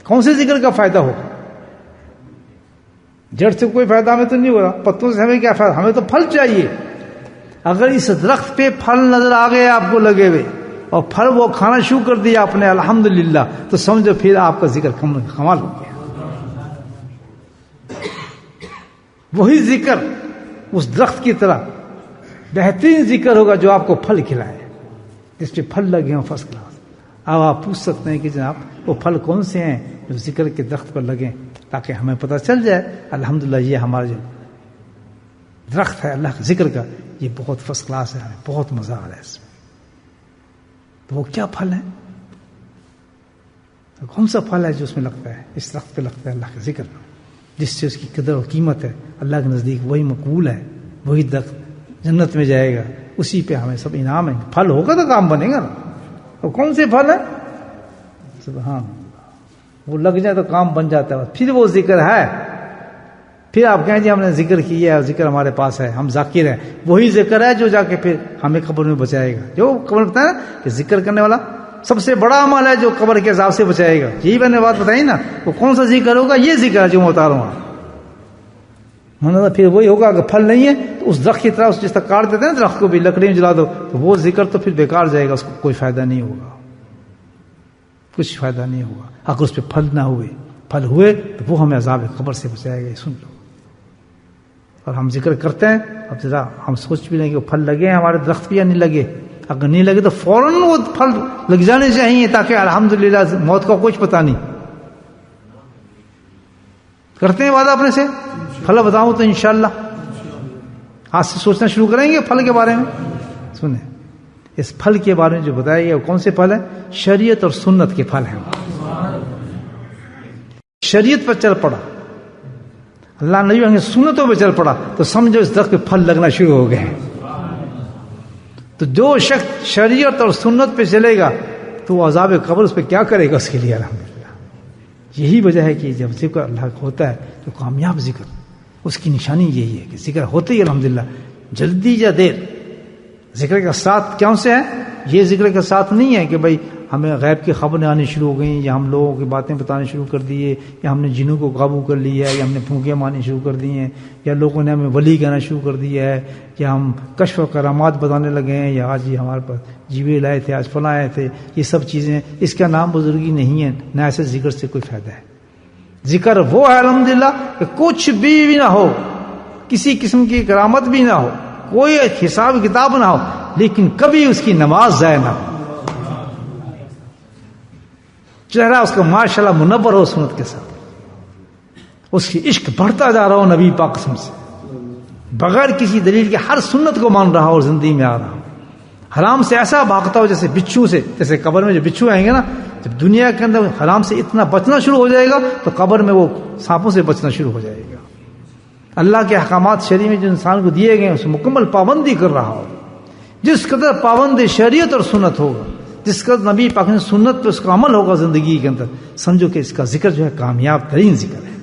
کون سے ذکر کا فائدہ ہوگا؟ جڑ سے کوئی فائدہ ہمیں تو نہیں ہو رہا، پتوں سے ہمیں کیا فائدہ؟ ہمیں تو پھل چاہیے. اگر اس درخت پہ پھل نظر آ گئے آپ کو لگے ہوئے اور پھل وہ کھانا شروع کر دیا آپ نے الحمدللہ، تو سمجھو پھر آپ کا ذکر کمال ہو گیا. وہی ذکر اس درخت کی طرح بہترین ذکر ہوگا جو آپ کو پھل کھلائے، جس پہ پھل لگے ہوں فرسٹ کلاس. اب آپ پوچھ سکتے ہیں کہ جناب وہ پھل کون سے ہیں جو ذکر کے درخت پر لگیں، تاکہ ہمیں پتہ چل جائے الحمدللہ یہ ہمارا جو درخت ہے اللہ کے ذکر کا یہ بہت فرسٹ کلاس ہے، ہمیں بہت مزہ آ رہا ہے اس میں. تو وہ کیا پھل ہے؟ تو کون سا پھل ہے جو اس میں لگتا ہے، اس درخت پہ لگتا ہے اللہ کے ذکر کا، جس سے اس کی قدر و قیمت ہے اللہ کے نزدیک وہی مقبول ہے، وہی درخت جنت میں جائے گا، اسی پہ ہمیں سب انعام ہے. پھل ہوگا تو کام بنے گا نا. تو کون سے پھل ہے؟ سبحان اللہ، وہ لگ جائے تو کام بن جاتا ہے. پھر وہ ذکر ہے، پھر آپ کہیں جی ہم نے ذکر کیا ہے، ذکر ہمارے پاس ہے، ہم ذاکر ہیں. وہی ذکر ہے جو جا کے پھر ہمیں قبر میں بچائے گا. جو قبر میں بتایا نا کہ ذکر کرنے والا سب سے بڑا عمل ہے جو قبر کے عذاب سے بچائے گا. یہی میں نے بات بتائی نا. وہ کون سا ذکر ہوگا؟ یہ ذکر ہے جو میں بتا رہا ہوں. پھر وہی ہوگا. اگر پھل نہیں ہے تو اس درخت کی طرح جس طرح کاٹ دیتے ہیں نا درخت کو بھی، لکڑی میں جلا دو تو وہ ذکر تو پھر بیکار جائے گا، اس کو کوئی فائدہ نہیں ہوگا، کچھ فائدہ نہیں ہوگا. اگر اس پہ پھل نہ ہوئے، پھل ہوئے تو وہ ہمیں عذاب قبر سے بچائے گا. یہ سن لو. اور ہم ذکر کرتے ہیں، اب ذرا ہم سوچ بھی لیں کہ وہ پھل لگے ہیں ہمارے درخت پہ یا نہیں لگے. اگر نہیں لگے تو فوراً وہ پھل لگ جانے چاہیے، تاکہ الحمدللہ موت کا کچھ پتہ نہیں. کرتے ہیں وعدہ اپنے سے، پھل بتاؤں تو انشاءاللہ آج سے سوچنا شروع کریں گے پھل کے بارے میں. سنیں اس پھل کے بارے میں جو بتایا گیا وہ کون سے پھل ہیں؟ شریعت اور سنت کے پھل ہیں. شریعت پر چل پڑا، اللہ نبی نے سنتوں پہ چل پڑا تو سمجھو اس درخت پہ پھل لگنا شروع ہو گئے ہیں. تو جو شخص شریعت اور سنت پہ چلے گا تو وہ عذاب قبر اس پہ کیا کرے گا اس کے لیے الحمدللہ. یہی وجہ ہے کہ جب ذکر اللہ کا ہوتا ہے تو کامیاب ذکر، اس کی نشانی یہی ہے کہ ذکر ہوتے ہی الحمدللہ جلدی یا دیر ذکر کا ساتھ کیوں سے ہے. یہ ذکر کا ساتھ نہیں ہے کہ بھائی ہمیں غیب کی خبریں آنی شروع ہو گئیں، یا ہم لوگوں کی باتیں بتانے شروع کر دیے، یا ہم نے جنوں کو قابو کر لیا ہے، یا ہم نے پھونکیاں مارنی شروع کر دی ہیں، یا لوگوں نے ہمیں ولی کہنا شروع کر دیا ہے، یا ہم کشف و کرامات بتانے لگے ہیں، یا آج یہ ہمارے پاس جبریل آئے تھے، آج فلاں آئے تھے. یہ سب چیزیں اس کا نام بزرگی نہیں ہے، نہ ایسے ذکر سے کوئی فائدہ ہے. ذکر وہ ہے الحمدللہ کہ کچھ بھی نہ ہو، کسی قسم کی کرامت بھی نہ ہو، کوئی حساب کتاب نہ ہو، لیکن کبھی اس کی نماز ضائع نہ ہو، چہرہ اس کا ماشاءاللہ منور ہو سنت کے ساتھ، اس کی عشق بڑھتا جا رہا ہو نبی پاک قسم سے، بغیر کسی دلیل کے ہر سنت کو مان رہا ہو اور زندگی میں آ رہا ہو. حرام سے ایسا بھاگتا ہو جیسے بچھو سے، جیسے قبر میں جو بچھو آئیں گے نا، جب دنیا کے اندر حرام سے اتنا بچنا شروع ہو جائے گا تو قبر میں وہ سانپوں سے بچنا شروع ہو جائے گا. اللہ کے احکامات شریع میں جو انسان کو دیے گئے ہیں اس مکمل پابندی کر رہا ہو. جس قدر پابند شریعت اور سنت ہوگا، جس قدر نبی پاک نے سنت پہ اس کا عمل ہوگا زندگی کے اندر، سمجھو کہ اس کا ذکر جو ہے کامیاب ترین ذکر ہے.